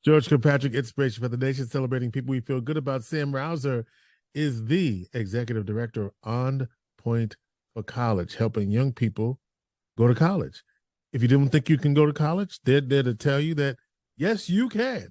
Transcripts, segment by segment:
George Kilpatrick, Inspiration for the Nation, celebrating people we feel good about. Sam Rouser is the executive director of OnPoint for College, helping young people go to college. If you didn't think you can go to college, they're there to tell you that, yes, you can.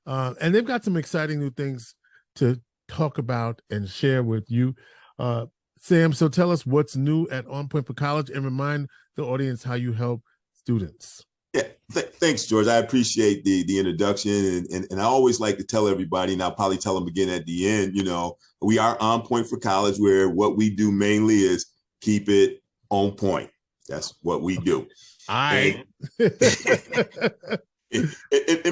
And they've got some exciting new things to talk about and share with you. Sam, so tell us what's new at OnPoint for College and remind the audience how you help students. Yeah, thanks, George. I appreciate the introduction. And I always like to tell everybody, and I'll probably tell them again at the end, we are OnPoint for College, where what we do mainly is keep it on point. That's what we do. And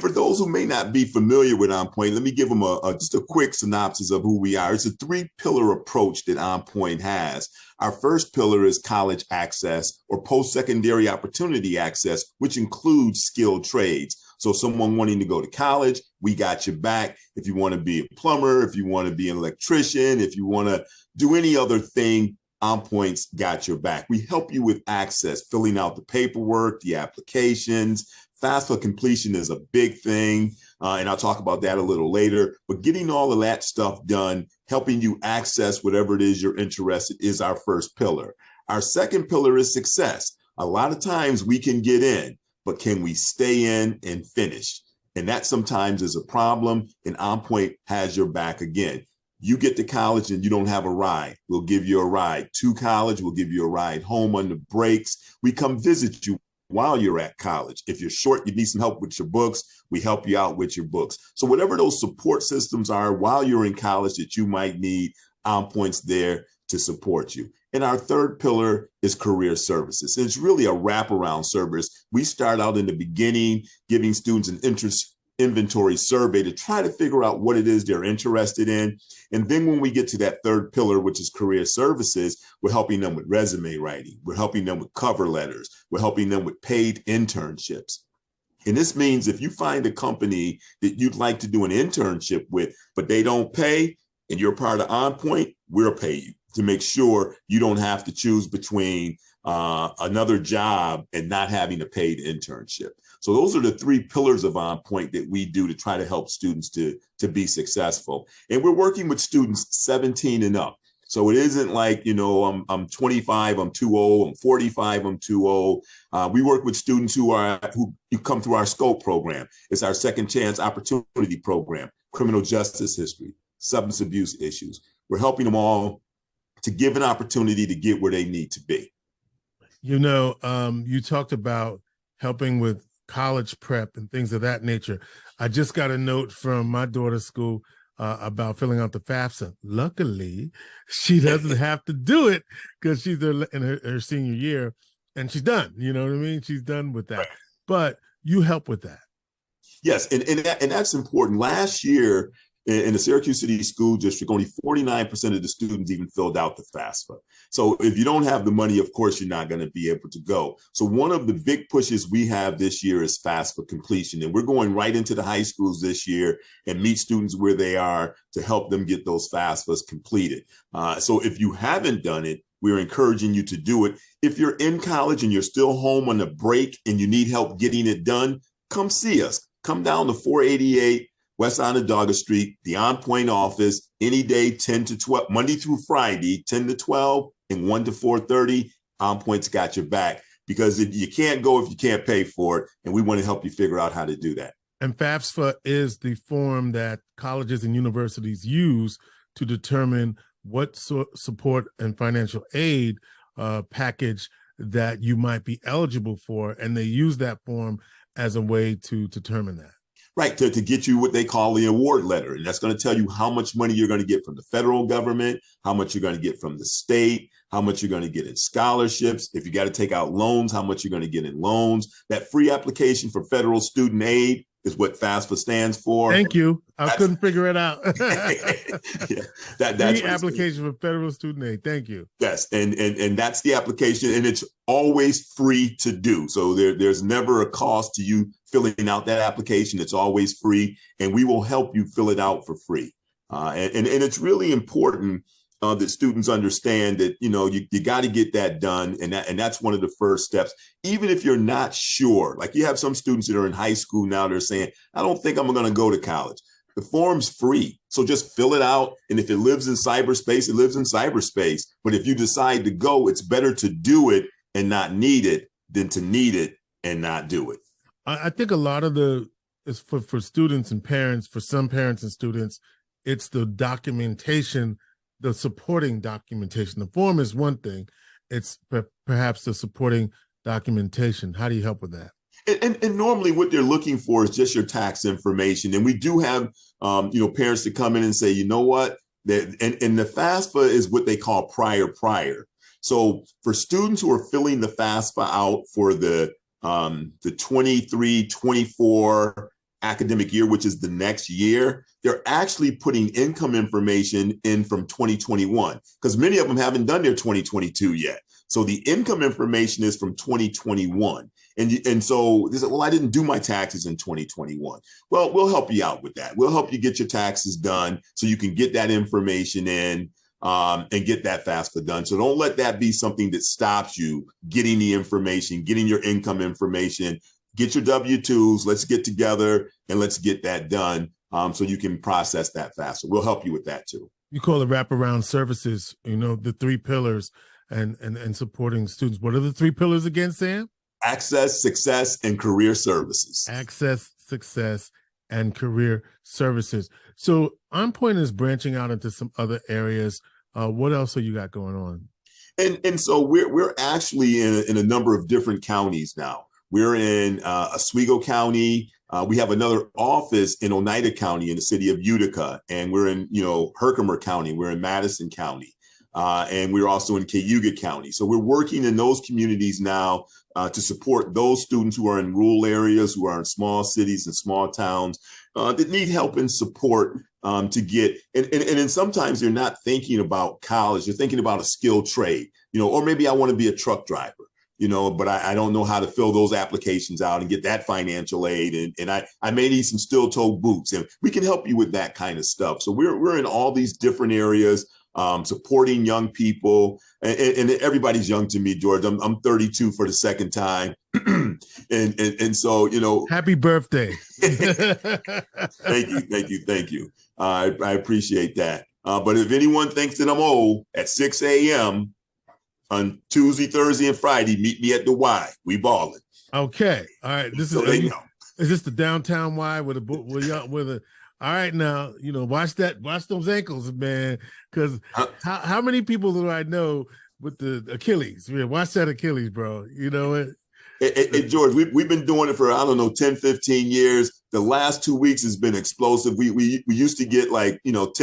for those who may not be familiar with OnPoint, let me give them just a quick synopsis of who we are. It's a 3-pillar approach that OnPoint has. Our first pillar is college access or post-secondary opportunity access, which includes skilled trades. So someone wanting to go to college, we got your back. If you want to be a plumber, if you want to be an electrician, if you want to do any other thing, OnPoint's got your back. We help you with access, filling out the paperwork, the applications. FAFSA completion is a big thing, and I'll talk about that a little later. But getting all of that stuff done, helping you access whatever it is you're interested in, is our first pillar. Our second pillar is success. A lot of times we can get in, but can we stay in and finish? And that sometimes is a problem, and OnPoint has your back again. You get to college and you don't have a ride, we'll give you a ride to college. We'll give you a ride home on the breaks. We come visit you while you're at college. If you're short, you need some help with your books, we help you out with your books. So whatever those support systems are while you're in college that you might need, OnPoint's there to support you. And our third pillar is career services. And it's really a wraparound service. We start out in the beginning, giving students an interest inventory survey to try to figure out what it is they're interested in. And then when we get to that third pillar, which is career services, we're helping them with resume writing. We're helping them with cover letters. We're helping them with paid internships. And this means if you find a company that you'd like to do an internship with, but they don't pay, and you're part of OnPoint, we'll pay you to make sure you don't have to choose between another job and not having a paid internship. So those are the 3 pillars of OnPoint that we do to try to help students to be successful. And we're working with students 17 and up. So it isn't like, I'm 25, I'm too old, I'm 45, I'm too old. We work with students who come through our SCOPE program. It's our second chance opportunity program, criminal justice history, substance abuse issues. We're helping them all to give an opportunity to get where they need to be. You talked about helping with college prep and things of that nature. I just got a note from my daughter's school about filling out the FAFSA. Luckily, she doesn't have to do it because she's in her senior year and she's done. You know what I mean? She's done with that. Right. But you help with that. Yes, and that's important. Last year, in the Syracuse City School District, only 49% of the students even filled out the FAFSA. So if you don't have the money, of course, you're not going to be able to go. So one of the big pushes we have this year is FAFSA completion. And we're going right into the high schools this year and meet students where they are to help them get those FAFSAs completed. So if you haven't done it, we're encouraging you to do it. If you're in college and you're still home on a break and you need help getting it done, come see us. Come down to 488 West Onondaga Street, the OnPoint office, any day, 10 to 12, Monday through Friday, 10 to 12 and 1 to 4:30. OnPoint's got your back because you can't go if you can't pay for it. And we want to help you figure out how to do that. And FAFSA is the form that colleges and universities use to determine what support and financial aid package that you might be eligible for. And they use that form as a way to determine that. Right, to get you what they call the award letter. And that's going to tell you how much money you're going to get from the federal government, how much you're going to get from the state, how much you're going to get in scholarships. If you got to take out loans, how much you're going to get in loans. That free application for federal student aid is what FAFSA stands for. Thank you. I couldn't figure it out. Yeah, that's free application for federal student aid. Thank you. Yes, and that's the application, and it's always free to do. So there's never a cost to you filling out that application. It's always free, and we will help you fill it out for free. And it's really important that students understand that, you got to get that done. And that's one of the first steps. Even if you're not sure, like you have some students that are in high school now, they're saying, I don't think I'm going to go to college. The form's free. So just fill it out. And if it lives in cyberspace, it lives in cyberspace. But if you decide to go, it's better to do it and not need it than to need it and not do it. I think a lot of is for students and parents, for some parents and students, it's the documentation, the supporting documentation. The form is one thing. It's perhaps the supporting documentation. How do you help with that? And normally what they're looking for is just your tax information. And we do have, parents that come in and say, you know what, and the FAFSA is what they call prior. So for students who are filling the FAFSA out for the 23-24 academic year, which is the next year, they're actually putting income information in from 2021 because many of them haven't done their 2022 yet. So the income information is from 2021. And so they said, well, I didn't do my taxes in 2021. Well, we'll help you out with that. We'll help you get your taxes done so you can get that information in and get that FAFSA done. So don't let that be something that stops you getting the information, getting your income information, get your W-2s, let's get together and let's get that done so you can process that FAFSA. We'll help you with that too. You call it wraparound services, the 3 pillars and supporting students. What are the 3 pillars again, Sam? Access, success, and career services. Access, success, and career services. So OnPoint is branching out into some other areas. What else have you got going on? And so we're actually in a number of different counties now. We're in Oswego County. We have another office in Oneida County in the city of Utica, and we're in Herkimer County. We're in Madison County, and we're also in Cayuga County. So we're working in those communities now to support those students who are in rural areas, who are in small cities and small towns that need help and support to get. And then sometimes they're not thinking about college; they're thinking about a skilled trade, or maybe I want to be a truck driver. But I don't know how to fill those applications out and get that financial aid. And I may need some steel-toe boots, and we can help you with that kind of stuff. So we're in all these different areas, supporting young people, and everybody's young to me, George. I'm 32 for the second time. and so, happy birthday. Thank you. I appreciate that. But if anyone thinks that I'm old, at 6 a.m., on Tuesday, Thursday, and Friday, meet me at the Y. We balling. Okay. All right. Is this the downtown Y with a all right now, watch those ankles, man. Because how many people do I know with the Achilles? Yeah, watch that Achilles, bro. You know it. Hey, George, we've been doing it for, 10, 15 years. The last 2 weeks has been explosive. We used to get 10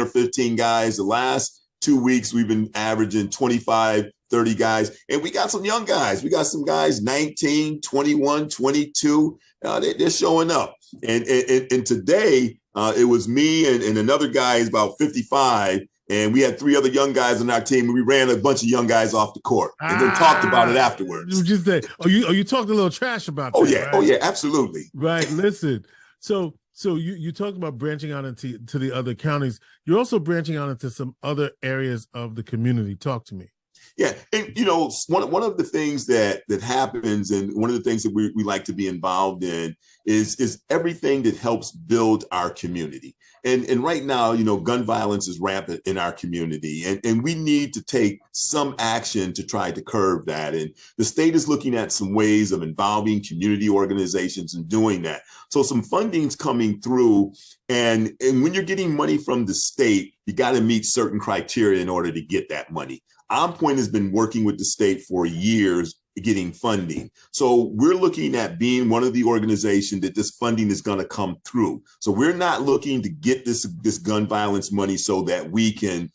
or 15 guys. The last 2 weeks, we've been averaging 25, 30 guys. And we got some young guys. We got some guys 19, 21, 22. They're showing up. And today, it was me and another guy is about 55. And we had 3 other young guys on our team. And we ran a bunch of young guys off the court and then talked about it afterwards. You just said, you talked a little trash about that. Yeah. Right? Oh, yeah, absolutely. Right. Listen. So you talked about branching out into the other counties. You're also branching out into some other areas of the community. Talk to me. Yeah. And, one of the things that happens, and one of the things that we like to be involved in is everything that helps build our community. And right now, gun violence is rampant in our community, and we need to take some action to try to curb that. And the state is looking at some ways of involving community organizations and doing that. So some funding's coming through, and when you're getting money from the state, you got to meet certain criteria in order to get that money. OnPoint has been working with the state for years getting funding. So we're looking at being one of the organizations that this funding is going to come through. So we're not looking to get this gun violence money so that we can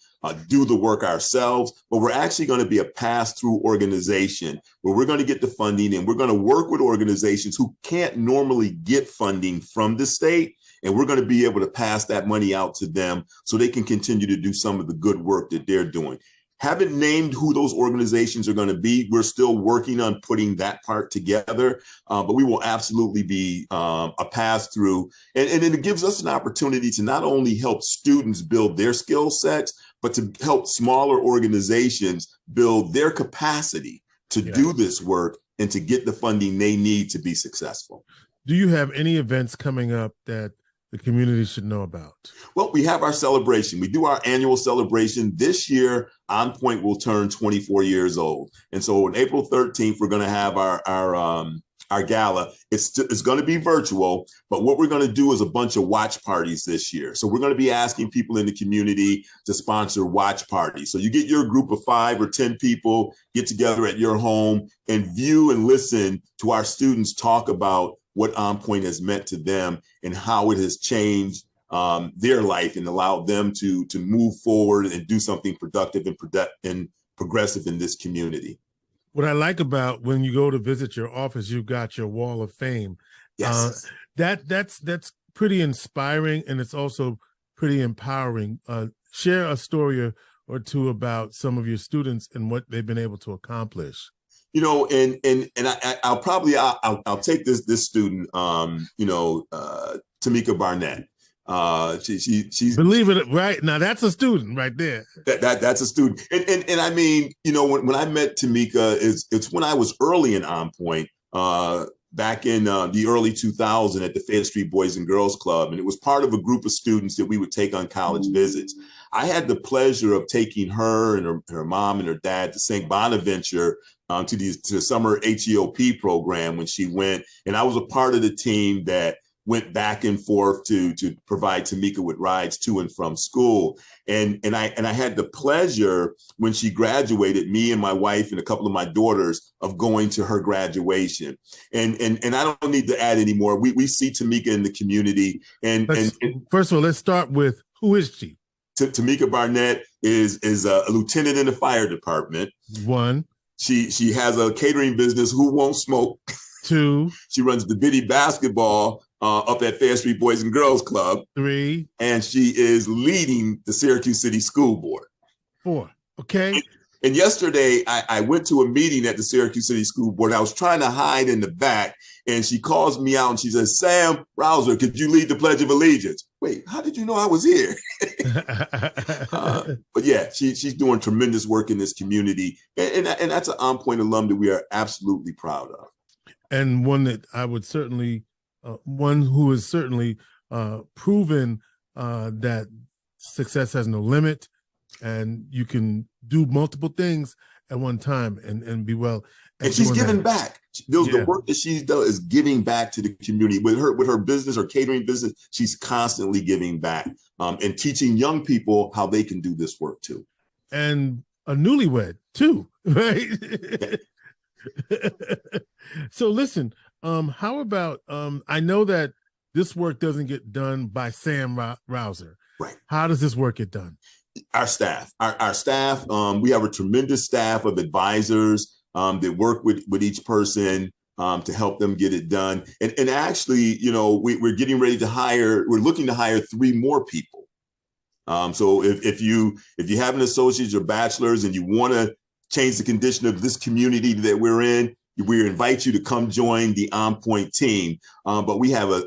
do the work ourselves, but we're actually going to be a pass-through organization where we're going to get the funding, and we're going to work with organizations who can't normally get funding from the state. And we're going to be able to pass that money out to them so they can continue to do some of the good work that they're doing. Haven't named who those organizations are going to be. We're still working on putting that part together, but we will absolutely be a pass-through. And it gives us an opportunity to not only help students build their skill sets, but to help smaller organizations build their capacity to do this work and to get the funding they need to be successful. Do you have any events coming up that the community should know about? Well, we have our celebration. We do our annual celebration. This year, OnPoint will turn 24 years old. And so on April 13th, we're going to have our gala. It's going to be virtual, but what we're going to do is a bunch of watch parties this year. So we're going to be asking people in the community to sponsor watch parties. So you get your group of 5 or 10 people, get together at your home and view and listen to our students talk about what OnPoint has meant to them and how it has changed their life and allowed them to move forward and do something productive and progressive in this community. What I like about when you go to visit your office, you've got your wall of fame. Yes. That's pretty inspiring, and it's also pretty empowering. Share a story or two about some of your students and what they've been able to accomplish. You know, and I'll take this student, Tamika Barnett. She's believe it right now. That's a student right there. That's a student, and I mean, you know, when I met Tamika, it's when I was early in OnPoint, back in the early 2000s at the Fayette Street Boys and Girls Club, and it was part of a group of students that we would take on college visits. I had the pleasure of taking her and her mom and her dad to St. Bonaventure to the summer HEOP program when she went, and I was a part of the team that went back and forth to provide Tamika with rides to and from school. And I had the pleasure when she graduated, me and my wife and a couple of my daughters, of going to her graduation. And I don't need to add any more. We see Tamika in the community. And first of all, let's start with, who is she? Tamika Barnett is a lieutenant in the fire department. 1. She has a catering business, Who Won't Smoke. 2. She runs the Biddy basketball up at Fayette Street Boys and Girls Club. 3. And she is leading the Syracuse City School Board. 4. Okay. And yesterday, I went to a meeting at the Syracuse City School Board. I was trying to hide in the back, and she calls me out and she says, "Sam Rouser, could you lead the Pledge of Allegiance?" Wait, how did you know I was here? But yeah, she's doing tremendous work in this community. And that's an OnPoint alum that we are absolutely proud of. And one that I would certainly, one who has certainly proven that success has no limit, and you can do multiple things at one time and be well. And she's giving back. The work that she's done is giving back to the community. With her business, her catering business, she's constantly giving back and teaching young people how they can do this work too. And a newlywed too, right? So listen, how about, I know that this work doesn't get done by Sam Rouser. Right. How does this work get done? Our staff, we have a tremendous staff of advisors that work with each person to help them get it done. And actually, you know, we're getting ready to we're looking to hire 3 more people. So if you have an associate's or bachelor's and you want to change the condition of this community that we're in, we invite you to come join the OnPoint team. But we have a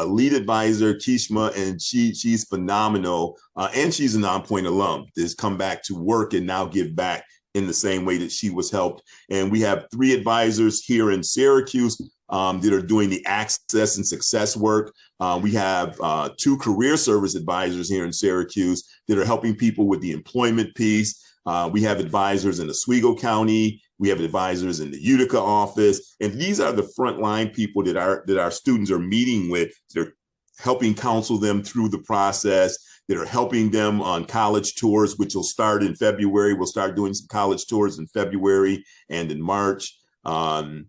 lead advisor, Kishma, and she's phenomenal. And she's an OnPoint alum that's come back to work and now give back in the same way that she was helped. And we have 3 advisors here in Syracuse that are doing the access and success work. We have 2 career service advisors here in Syracuse that are helping people with the employment piece. We have advisors in Oswego County. We have advisors in the Utica office. And these are the frontline people that our students are meeting with. They're helping counsel them through the process, that are helping them on college tours, which will start in February. We'll start doing some college tours in February and in March. And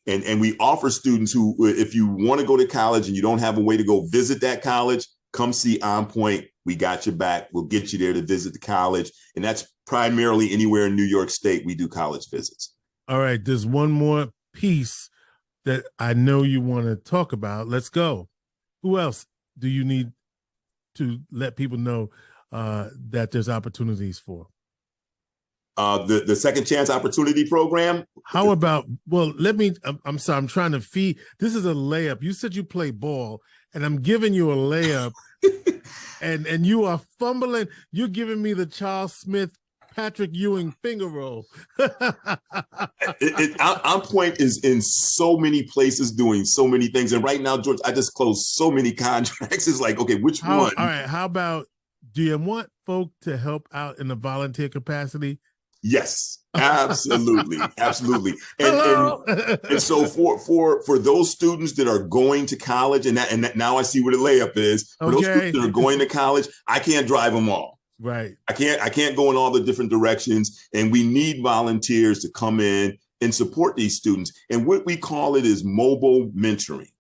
we offer students who, if you want to go to college and you don't have a way to go visit that college, come see OnPoint. We got your back. We'll get you there to visit the college. And that's primarily anywhere in New York State we do college visits. All right. There's one more piece that I know you want to talk about. Let's go. Who else do you need to let people know that there's opportunities for? The Second Chance Opportunity Program. How about, well, I'm sorry, I'm trying to feed. This is a layup. You said you play ball. and I'm giving you a layup, and you are fumbling. You're giving me the Charles Smith, Patrick Ewing finger roll. OnPoint is in so many places doing so many things. And right now, George, I just closed so many contracts. It's like, okay, which one? All right. How about, do you want folk to help out in the volunteer capacity? Yes, absolutely. Absolutely. And so for those students that are going to college, and now I see where the layup is. For those students that are going to college, I can't drive them all. Right. I can't go in all the different directions. And we need volunteers to come in and support these students. And what we call it is mobile mentoring.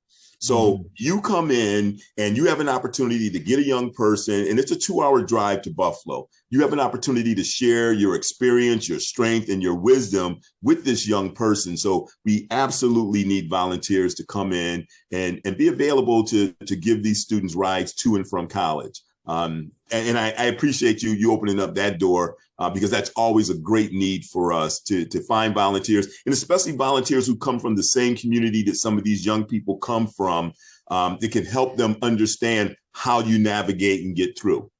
So you come in and you have an opportunity to get a young person, and it's a 2-hour drive to Buffalo. You have an opportunity to share your experience, your strength, and your wisdom with this young person. So we absolutely need volunteers to come in and be available to give these students rides to and from college. And I appreciate you opening up that door because that's always a great need for us to find volunteers, and especially volunteers who come from the same community that some of these young people come from, that can help them understand how you navigate and get through.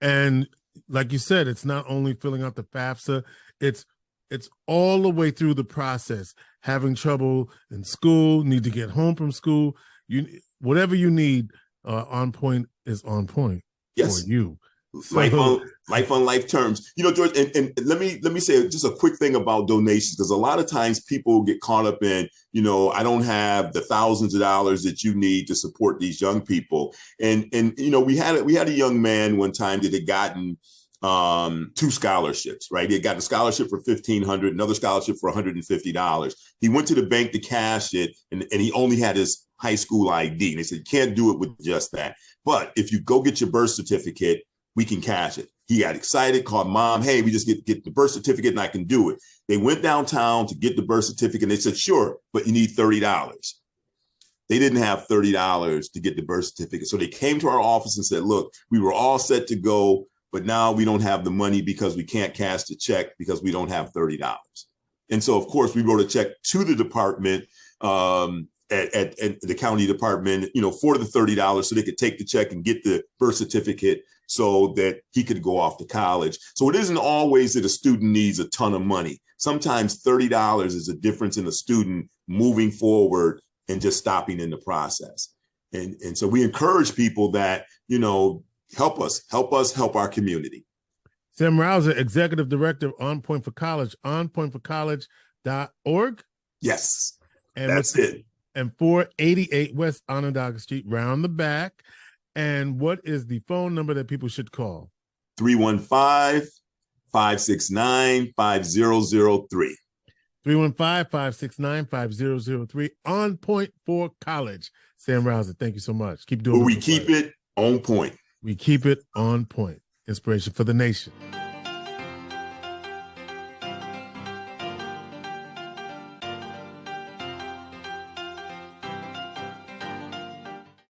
And like you said, it's not only filling out the FAFSA, it's all the way through the process. Having trouble in school, need to get home from school, whatever you need, OnPoint is on point for you. Life on life terms. George, and let me say just a quick thing about donations, because a lot of times people get caught up in, I don't have the thousands of dollars that you need to support these young people. And we had a young man one time that had gotten 2 scholarships, right? He had gotten a scholarship for $1,500, another scholarship for $150. He went to the bank to cash it, and he only had his high school ID. And they said, you can't do it with just that. But if you go get your birth certificate, we can cash it. He got excited, called mom, hey, we just get the birth certificate and I can do it. They went downtown to get the birth certificate. And they said, sure, but you need $30. They didn't have $30 to get the birth certificate. So they came to our office and said, look, we were all set to go, but now we don't have the money because we can't cash the check because we don't have $30. And so, of course, we wrote a check to the department, at the county department, for the $30 so they could take the check and get the birth certificate so that he could go off to college. So it isn't always that a student needs a ton of money. Sometimes $30 is a difference in a student moving forward and just stopping in the process. And so we encourage people that, help us help our community. Sam Rouser, Executive Director of OnPoint for College, onpointforcollege.org. Yes, and that's it. And 488 West Onondaga Street, round the back. And what is the phone number that people should call? 315-569-5003. 315-569-5003. OnPoint for College. Sam Rouser, thank you so much. Keep doing it. We keep it on point. We keep it on point. Inspiration for the nation.